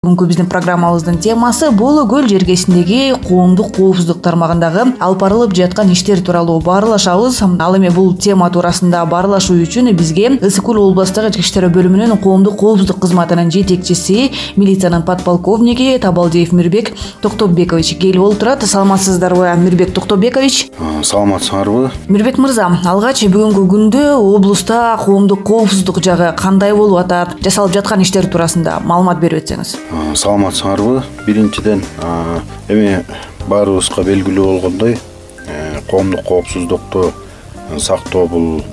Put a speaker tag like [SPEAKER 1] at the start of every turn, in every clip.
[SPEAKER 1] Бүгүнкү биздин программабыздын темасы Боло көл жергесиндеги коомдук коопсуздук тармагындагы алып барылып жаткан иштер тууралуу баарлашабыз. Ал эми бул тема туурасында баарлашуу үчүн бизге Ысык Көл областык ички иштер бөлүмүнүн коомдук коопсуздук кызматынын жетекчиси, милициянын подполковниги Табалдиев Мирбек Токтобекович келип олтурат. Саламатсыздарбы, Мирбек Токтобекович?
[SPEAKER 2] Саламатсыңарбы?
[SPEAKER 1] Мирбек мырза, алгач бүгүнкү күндө облуста коомдук коопсуздук жагы кандай болуп атат, жасалып жаткан иштер туурасында маалымат берип өтсөңүз.
[SPEAKER 2] Саламатсыңарбы? Биринчиден, эми баарыбызга белгилүү болгондой, коомдук коопсуздукту сактоо бул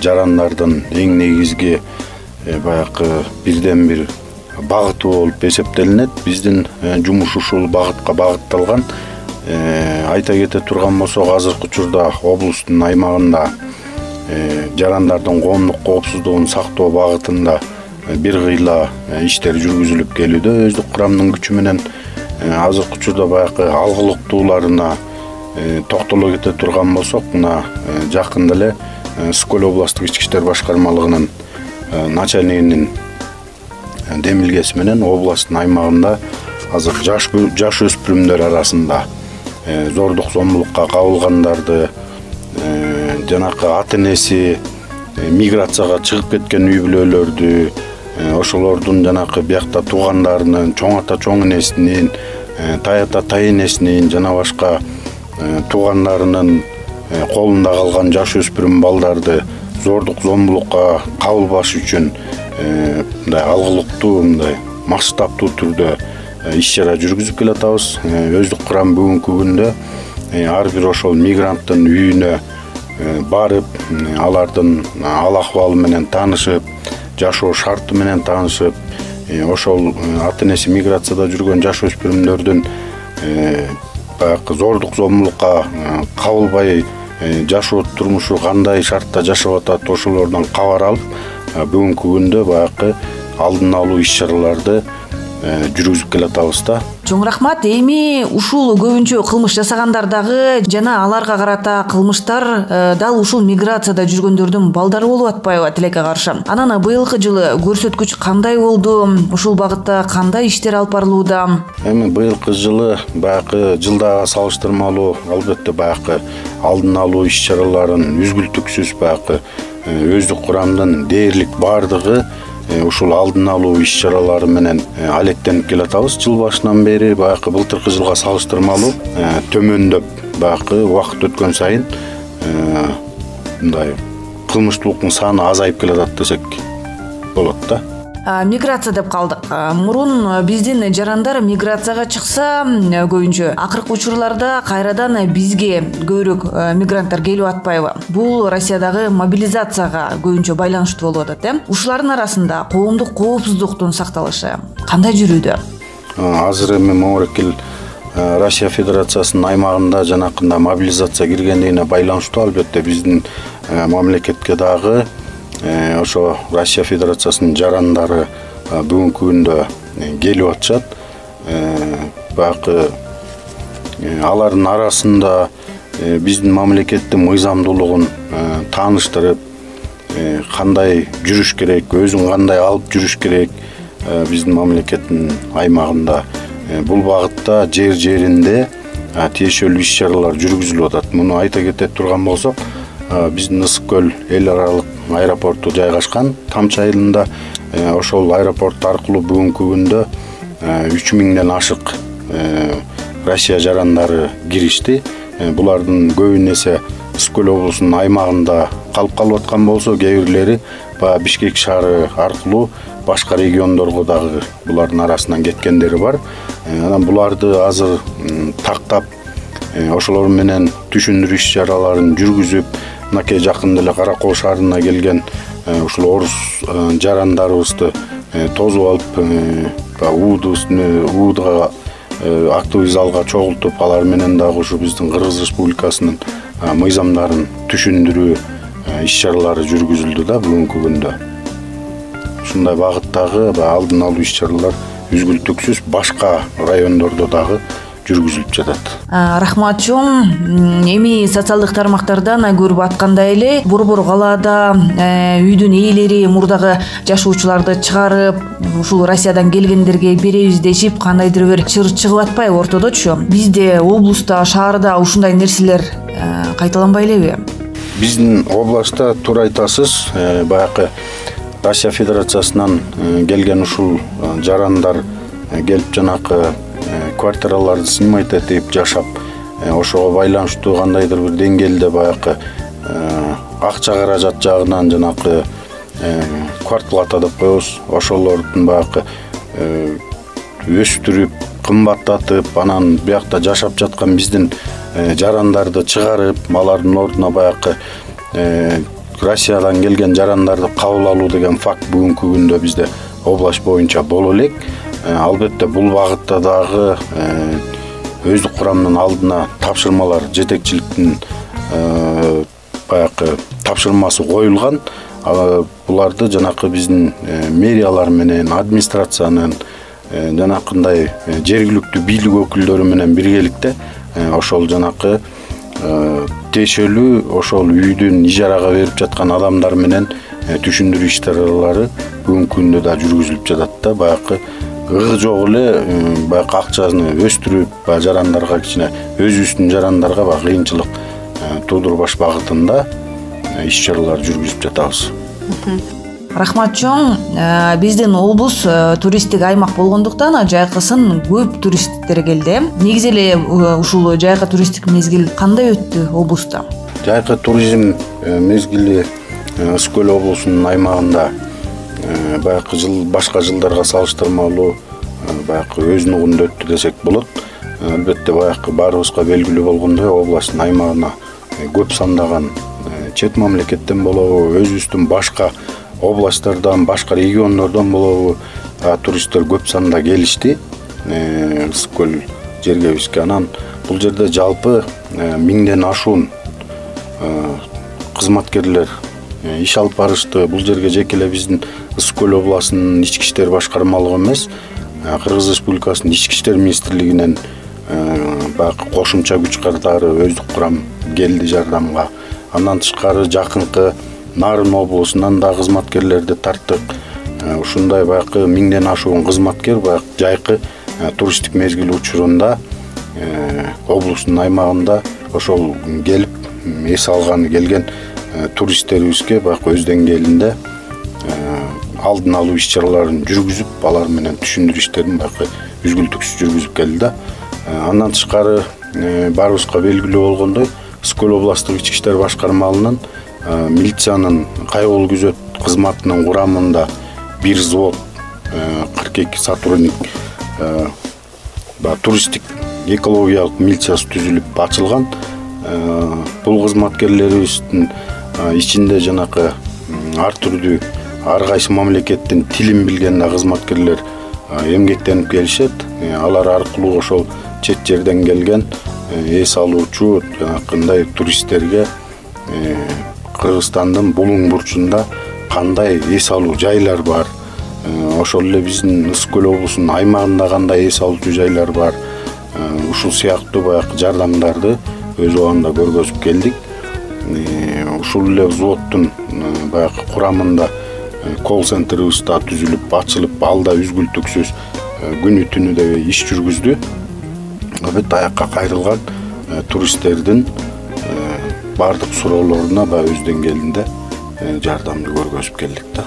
[SPEAKER 2] жарандардын эң негизги баягы бирден бир багыты болуп эсептелинет. Биздин жумуш ушул багытка багытталган. Айта кете турган болсок, азыркы учурда облустун аймагында жарандардын коомдук коопсуздугун сактоо багытында бир кыйла иштер жүргүзүлүп келүүдө. Өздүк курамдын күчү менен азыркы учурда баягы алгылыктууларына токтоло кете турган болсок, мына жакында эле Ысык Көл областтык ички иштер башкармалыгынын начальнигинин демилгеси менен областтын аймагында азыр жаш өспүрүмдөр арасында зордук зомбулукка кабылгандарды, жанакы ата энеси миграцияга чыгып кеткен үй бүлөлөрдү, ошолордун жанакы биякта туугандарынын, чоң ата чоң энесинин, тай ата тай энесинин жана башка туугандарынын колунда калган жаш өспүрүм балдарды зордук зомбулукка кабылбаш үчүн мындай алгылыктуу, мындай масштабтуу түрдө иш чара жүргүзүп келатабыз. Өздүк курам бүгүнкү күндө ар бир ошол мигранттын үйүнө барып, алардын ал акыбалы менен таанышып, жашоо шарты менен таанышып, ошол ата энеси миграцияда жүргөн жаш өспүрүмдөрдүн баягы зордук зомбулукка кабылбай жашоо турмушу кандай шартта жашап атат, ошолордон кабар алып, бүгүнкү күндө баягы алдын алуу иш чараларды жүргүзүп келатабыз да.
[SPEAKER 1] Чоң рахмат. Эми ушул көбүнчө кылмыш жасагандар дагы жана аларга карата кылмыштар дал ушул миграцияда жүргөндөрдүн балдары болуп атпайбы тилекке каршы? Анан быйылкы жылы көрсөткүч кандай болду? Ушул багытта кандай иштер алып барылууда?
[SPEAKER 2] Эми быйылкы жылы баягы жылдага салыштырмалуу албетте баягы алдын алуу иш чараларын үзгүлтүксүз баягы өздүк курамдын дээрлик бардыгы ушул алдын алуу иш чаралары менен алектенип келатабыз. Жыл башынан бери баягы былтыркы жылга салыштырмалуу төмөндөп баягы убакыт өткөн сайын мындай кылмыштуулуктун саны азайып келатат десек болот да.
[SPEAKER 1] Миграция деп калдык. Мурун биздин жарандар миграцияга чыкса, көбүнчө акыркы учурларда кайрадан бизге көбүрөөк мигранттар келип атпайбы? Бул Россиядагы мобилизацияга көбүнчө байланыштуу болуп атат, Ушулардын арасында коомдук коопсуздуктун сакталышы кандай жүрүүдө?
[SPEAKER 2] Азыр эми Моморекил Россия Федерациясынын аймагында жанакында мобилизация киргендигине байланыштуу албетте биздин мамлекетке дагы ошо Россия Федерациясынын жарандары бүгүнкү күндө келип атышат. Баягы алардын арасында биздин мамлекеттин мыйзамдуулугун тааныштырып, кандай жүрүш керек, өзүн кандай алып жүрүш керек, биздин мамлекеттин аймагында бул багытта жер-жеринде тиешелүү иш чаралар жүргүзүлүп атат. Муну айта кете турган болсок, биздин Ысык Көл эл аралык аэропорту жайгашкан Тамчы айылында. Ошол аэропорт аркылуу бүгүнкү күндө 3000ден ашык Россия жарандары киришти. Булардын көбүн эсе Ысык Көл облусунун аймагында калып аткан болсо, кээ бирлери Бишкек шаары аркылуу башка региондорго дагы булардын арасынан кеткендери бар. Анан буларды азыр тактап, ошолор менен түшүндүрүү иш чараларын жүргүзүп, мынакей жакында эле Каракол шаарына келген ушул орус жарандарыбызды тосуп алып, уудуга активдүү залга чогултуп, алар менен дагы ушу биздин Кыргыз Республикасынын мыйзамдарын түшүндүрүү иш чаралары жүргүзүлдү да бүгүнкү күндө. Ушундай багыттагы алдын алуу иш чаралар үзгүлтүксүз башка райондордо дагы жүргүзүлүп жатат.
[SPEAKER 1] Рахмат чоң. Эми социалдык тармактардан көрүп аткандай эле Борбор калаада үйдүн ээлери мурдагы жашоочуларды чыгарып, ушул Россиядан келгендерге беребиз дешип, кандайдыр бир чыр чыгып атпайбы ортодочу? Бизде облуста, шаарда ушундай нерселер кайталанбай элеби?
[SPEAKER 2] Биздин областта туура айтасыз, баягы Россия Федерациясынан келген ушул жарандар келип жанакы квартираларды снимать этип жашап, ошого байланыштуу кандайдыр бир деңгээлде баягы акча каражат жагынан жанакы квартплата деп коебуз, ошолордун баягы өстүрүп, кымбаттатып, анан биякта жашап жаткан биздин жарандарды чыгарып, алардын ордуна баягы Россиядан келген жарандарды кабыл алуу деген факт бүгүнкү күндө бизде область боюнча боло элек. Албетте бул багытта дагы өздүк курамдын алдына тапшырмалар, жетекчиликтин баягы тапшырмасы коюлган. Буларды жанакы биздин мэриялар менен, администрациянын жанакындай жергиликтүү бийлик өкүлдөрү менен биргеликте ошол жанакы тиешелүү ошол үйдүн ижарага берип жаткан адамдар менен түшүндүрүү иш-чаралары бүгүнкү күндө да жүргүзүлүп жатат да. Баягы ыг жок эле баягы акчаны өстүрүп, жарандарга кичине өзүбүздүн жарандарга кыйынчылык туудурбаш багытында иш-чаралар жүргүзүп жатабыз.
[SPEAKER 1] Рахмат чоң. Биздин облус туристтик аймак болгондуктан жайкысын көп туристтер келди. Негизи эле ушул жайкы туристтик мезгил кандай өттү облуста?
[SPEAKER 2] Жайкы туризм мезгили Ысык көл облусунун аймагында баягы башка жылдарга салыштырмалуу баягы өз нугунда өттү десек болот. Албетте баягы баарыбызга белгилүү болгондой областтын аймагына көп сандаган чет мамлекеттен болобу, өзүбүздүн башка областтардан, башка региондордон болобу туристтер көп санда келишти Ысык көл жергебизге. Анан бул жерде жалпы 1000ден ашуун кызматкерлер иш алып барышты. Бул жерге жеке эле биздин Ысык көл областынын ички иштер башкармалыгы эмес, Кыргыз Республикасынын ички иштер министрлигинен баягы кошумча күч катары өздүк курам келди жардамга. Андан тышкары жакынкы Нарын облусунан да кызматкерлерди тарттык. Ушундай баягы 1000ден ашуун кызматкер баягы жайкы туристтик мезгил учурунда облустун аймагында ошол келип эс алганы келген туристтерибизге баягы өз деңгээлинде алдын алуу иш-чараларын жүргүзүп, алар менен түшүндүрүү иштерин баягы үзгүлтүксүз жүргүзүп келди да. Андан тышкары баарыбызга белгилүү болгондой, Ысык көл областтык ички иштер башкармалыгынын милициянын кайгылуу күзөт кызматынын курамында бир взвод 42 сотрудник туристтик экологиялык милициясы түзүлүп ачылган. Бул кызматкерлерибиздин ичинде жанакы ар түрдүү ар кайсы мамлекеттин тилин билген кызматкерлер эмгектенип келишет. Алар аркылуу ошол чет жерден келген эс алуучу жанакындай туристтерге Кыргызстандын булуң бурчунда кандай эс алуу жайлар бар, ошол эле биздин Ысык көл облусунун аймагында кандай эс алуучу жайлар бар, ушул сыяктуу баягы жардамдарды өз убагында көргөзүп келдик. Ушул эле взводдун баягы курамында колл-центрибиз да түзүлүп, ачылып, алда үзгүлтүксүз күнү түнү деп иш жүргүздү. Албетте аякка кайрылган туристтердин бардык суроолоруна өз деңгээлинде жардамды көргөзүп келдик да.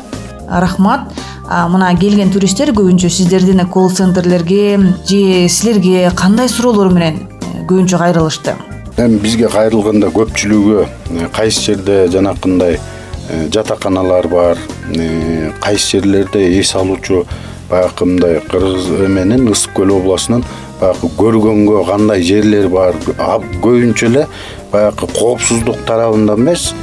[SPEAKER 1] Рахмат. Мына келген туристтер көбүнчө сиздердин колл-центрлерге же силерге кандай суроолор менен көбүнчө кайрылышты?
[SPEAKER 2] Бизге кайрылганда көпчүлүгү кайсы жерде жанакындай жатаканалар бар, кайсы жерлерде эс алуучу баягы мындай Кыргыз эменин Ысык көл областынын баягы көргөнгө кандай жерлер бар. Көбүнчө эле баягы коопсуздук тарабында эмес,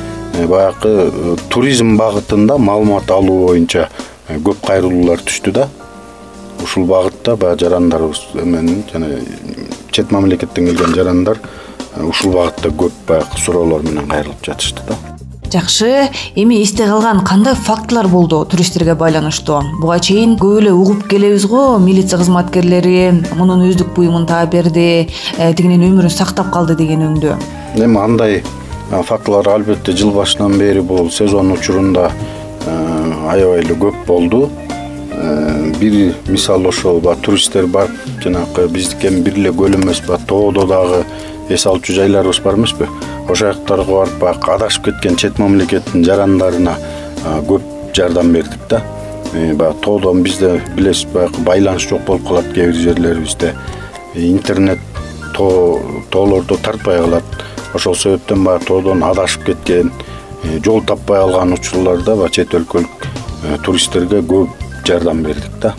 [SPEAKER 2] баягы туризм багытында маалымат алуу боюнча көп кайрылуулар түштү да. Ушул багытта баягы жарандарыбыз эменин жана чет мамлекеттен келген жарандар ушул багытта көп баягы суроолор менен кайрылып жатышты да.
[SPEAKER 1] Жакшы, эми эсте калган кандай фактылар болду туристтерге байланыштуу? Буга чейин көп эле угуп келебиз го, милиция кызматкерлери мунун өздүк буюмун таап берди, тигинин өмүрүн сактап калды деген өңдүү.
[SPEAKER 2] Эми андай фактылар албетте жыл башынан бери бул сезон учурунда аябай эле көп болду. Бир мисал ошол туристтер барып, жанагы биздики бир эле көл эмес, тоодо дагы эс алчу жайларыбыз бар эмеспи? Ошол жактарга барып, адашып кеткен чет мамлекеттин жарандарына көп жардам бердик да. Тоодон бизде билесиз, байланыш жок болуп калат кээ бир жерлерибизде. Интернет тоолордо тартпай калат. Ошол себептен тоодон адашып кеткен, жол таппай калган учурларда чет өлкөлүк туристтерге көп жардам бердик да.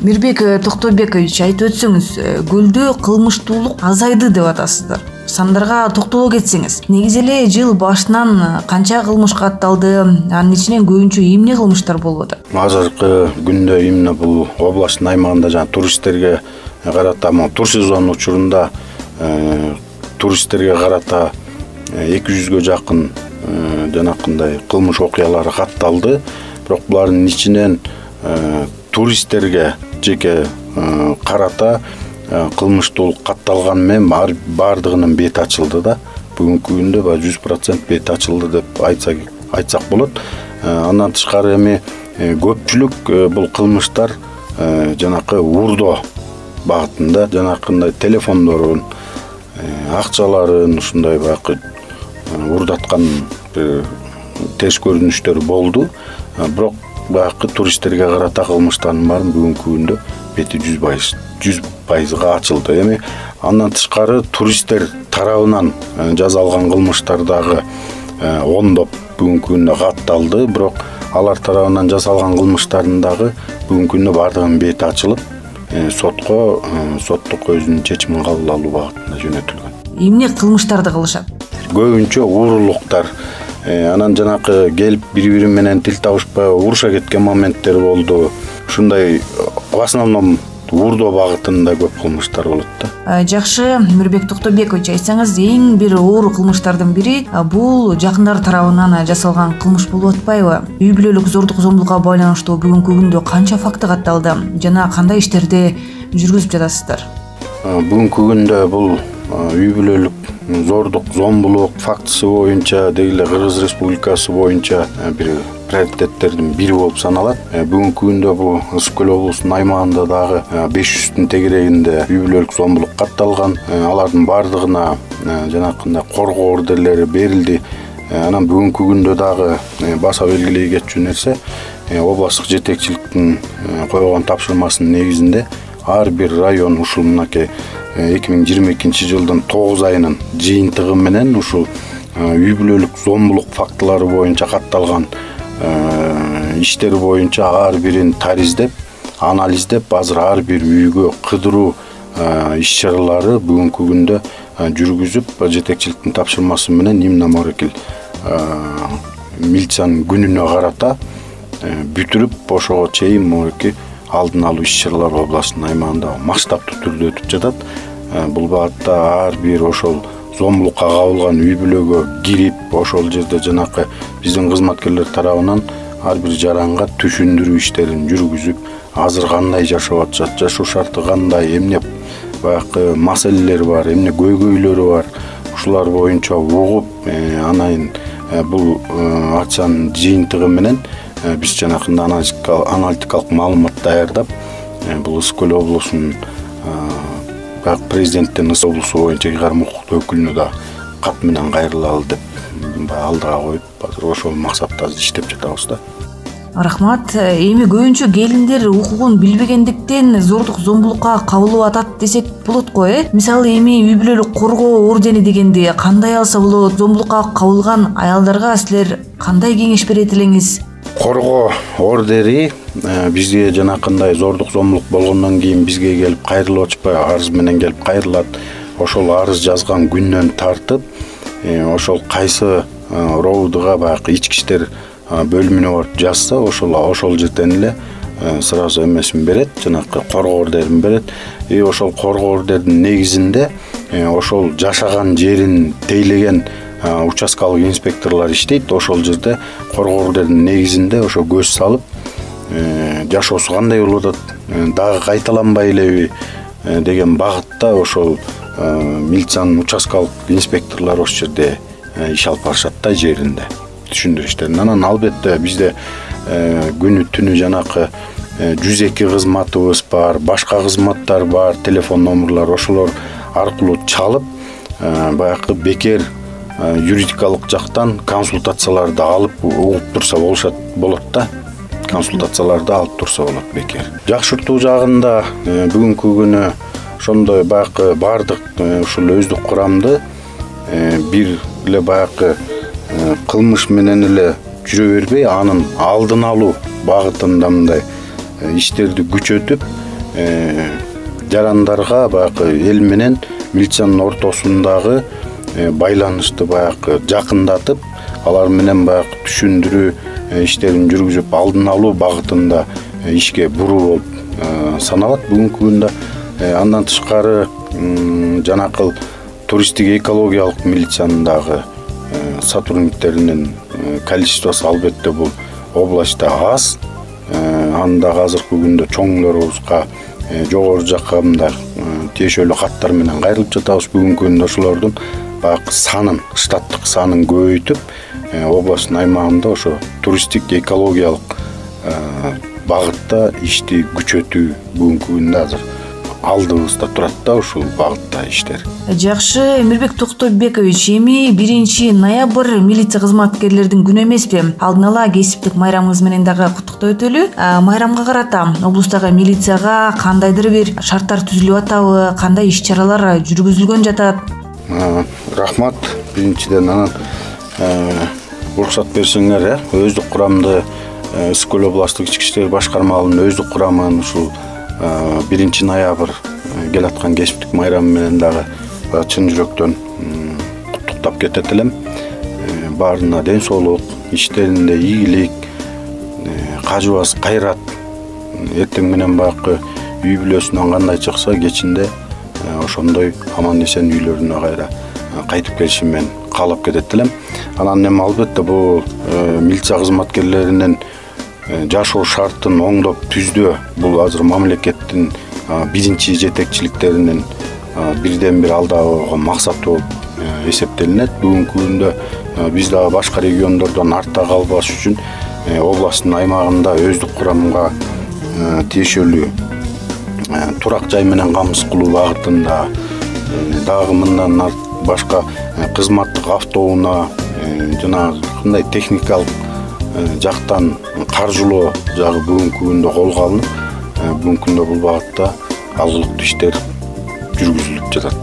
[SPEAKER 1] Мирбек Токтобекович, айтып өтсөңүз, көлдө кылмыштуулук азайды деп атасыздар. Сандарга токтоло кетсеңиз, негизи эле жыл башынан канча кылмыш катталды, анын ичинен көбүнчө эмне кылмыштар болуп атат?
[SPEAKER 2] Азыркы күндө именно бул областтын аймагында туристтерге карата, тур сезон учурунда туристтерге карата 200гө жакын жанакындай кылмыш окуялары катталды. Бирок булардын ичинен туристтерге жеке карата кылмыштуулук катталган менен бардыгынын бети ачылды да. Бүгүнкү күндө 100% бети ачылды деп айтсак болот. Андан тышкары эми көпчүлүк бул кылмыштар жанакы урдоо багытында, жанакындай телефондорун, акчаларын ушундай урдаткан терс көрүнүштөр болду. Бирок туристтерге карата кылмыштардын баарын бүгүнкү күндө бети 100%га ачылды. Эми андан тышкары туристтер тарабынан жаза алган кылмыштар дагы ондоп бүгүнкү күндө катталды. Бирок алар тарабынан жасалган кылмыштардын дагы бүгүнкү күндө бардыгынын бети ачылып, соттук өзүнүн чечимин кабыл алуу багытында жөнөтүлгөн.
[SPEAKER 1] Эмне кылмыштарды кылышат?
[SPEAKER 2] Көбүнчө уурулуктар, анан жанакы келип бири-бири менен тил табышпай уруша кеткен моменттер болду. Ушундай в основном уурдоо багытында көп кылмыштар болот да.
[SPEAKER 1] Жакшы, Мирбек Токтобекович, айтсаңыз, эң бир оор кылмыштардын бири бул жакындар тарабынан жасалган кылмыш болуп атпайбы? Үй бүлөлүк зордук зомбулукка байланыштуу бүгүнкү күндө канча факты катталды жана кандай иштерди жүргүзүп жатасыздар?
[SPEAKER 2] Бүгүнкү күндө бул үй бүлөлүк зордук зомбулук фактысы боюнча деги Кыргыз Республикасы боюнча бир приоритеттердин бири болуп саналат. Бүгүнкү күндө бул Ысык көл облусунун аймагында дагы 500-тün тегерегинде үй бүлөлүк зомбулук катталган. Алардын бардыгына жанакындай коргоо ордерлери берилди. Анан бүгүнкү күндө дагы баса белгилей кетчү нерсе, областтык жетекчиликтин койгон тапшырмасынын негизинде ар бир район ушул мынакей 2022 жылдын 9 айынын жыйынтыгы менен ушул үй бүлөлүк зомбулук фактылары боюнча катталган иштер боюнча ар бирин тариздеп, анализдеп, азыр ар бир үйгө кыдыруу иш-чаралары бүгүнкү күндө жүргүзүп, жетекчиликтин тапшырмасы менен именно морекил милициянын күнүнө карата бүтүрүп, ошого чейин морекил алдын алуу иш-чаралары областтын аймагында масштабтуу түрдө өтүп жатат. Бул багытта ар бир ошол зомбулукка кабылган үй бүлөгө кирип, ошол жерде жанакы биздин кызматкерлер тарабынан ар бир жаранга түшүндүрүү иштерин жүргүзүп, азыр кандай жашап атышат, жашоо шарты кандай, эмне маселелер бар, эмне көйгөйлөрү бар, ушулар боюнча угуп, анан бул акчанын жыйынтыгы менен биз жанакында аналитикалык маалымат даярдап, бул Ысык көл облусунун президенттин Ысык облусу боюнча ыйгарым укуктуу өкүлүнө да кат менен кайрылалы деп алдыга коюп, азыр ошол максатта иштеп жатабыз да.
[SPEAKER 1] Рахмат. Эми көбүнчө келиндер укугун билбегендиктен зордук зомбулукка кабылып атат десек болот го, Мисалы эми үй бүлөлүк коргоо ордени дегенди кандай алса болот? Зомбулукка кабылган аялдарга силер кандай кеңеш берет элеңиз?
[SPEAKER 2] Коргоо ордери бизге жанакындай зордук зомбулук болгондон кийин бизге келип кайрылып атышпай, арыз менен келип кайрылат. Ошол арыз жазган күндөн тартып, ошол кайсы роудуга баягы ички иштер бөлүмүнө барып жазса, ошол жерден эле сразу эмесин берет, жанакы коргоо ордерин берет. Ошол коргоо ордердин негизинде ошол жашаган жерин тейлеген участкалык инспекторлор иштейт. Ошол жерде коргоордун негизинде ошо көз салып, жашоосу кандай болуп атат, дагы кайталанбай элеби деген багытта ошол милициянын участкалык инспекторлору ошол жерде иш алып барышат да, жеринде түшүндүрүштөрүн. Анан албетте бизде күнү түнү жанакы 102 кызматыбыз бар, башка кызматтар бар, телефон номерлор, ошолор аркылуу чалып, баягы бекер юридикалык жактан консультацияларды алып угуп турса болот да. Консультацияларды алып турса болот бекер. Жакшыртуу жагында бүгүнкү күнү ошондой баягы бардык ушул өздүк курамды бир эле баягы кылмыш менен эле жүрө бербей, анын алдын алуу багытында мындай иштерди күчөтүп, жарандарга баягы эл менен милициянын ортосундагы байланышты баягы жакындатып, алар менен баягы түшүндүрүү иштерин жүргүзүп, алдын алуу багытында ишке буруу болуп саналат бүгүнкү күндө. Андан тышкары жанакыл туристтик экологиялык милициянын дагы сотрудниктеринин количествосу албетте бул областта аз. Аны дагы азыркы күндө чоңдорубузга жогору жакка мындай тиешелүү каттар менен кайрылып жатабыз. Бүгүнкү күндө ошолордун баягы санын, штаттык санын көбөйтүп, областтын аймагында ошо туристтик экологиялык багытта ишти күчөтүү бүгүнкү күндө азыр алдыбызда турат да, ушул багытта иштер.
[SPEAKER 1] Жакшы, Эмирбек Токтобекович, эми 1-ноябрь милиция кызматкерлердин күнү эмеспи? Алдын ала кесиптик майрамыңыз менен дагы куттуктап өтөлү. Майрамга карата облустагы милицияга кандайдыр бир шарттар түзүлүп атабы, кандай иш-чаралар жүргүзүлгөн жатат?
[SPEAKER 2] Рахмат. Биринчиден анан уруксат берсеңер, өздүк курамды Ысык-Көл областтык ички иштер башкармалыгынын өздүк курамын ушул 1-ноябрь келаткан кесиптик майрам менен дагы чын жүрөктөн куттуктап кетет элем. Баарына ден соолук, иштеринде ийгилик, кажыбас кайрат. Эртең менен баягы үй бүлөсүнөн кандай чыкса, кечинде ошондой аман эсен үйлөрүнө кайра кайтып келишин мен каалап кетет элем. Анан эми албетте бул милиция кызматкерлеринин жашоо шартын оңдоп түздөө бул азыр мамлекеттин биринчи жетекчиликтеринин бирден бир алда койгон максаты болуп эсептелинет. Бүгүнкү күндө биз дагы башка региондордон артта калбаш үчүн областтын аймагында өздүк курамга тиешелүү турак жай менен камсыз кылуу багытында дагы мындан башка кызматтык автоунаа жана кандай техникалык жактан каржылоо жагы бүгүнкү күндө колго алынып, бүгүнкү күндө бул багытта алгылыктуу иштер жүргүзүлүп жатат.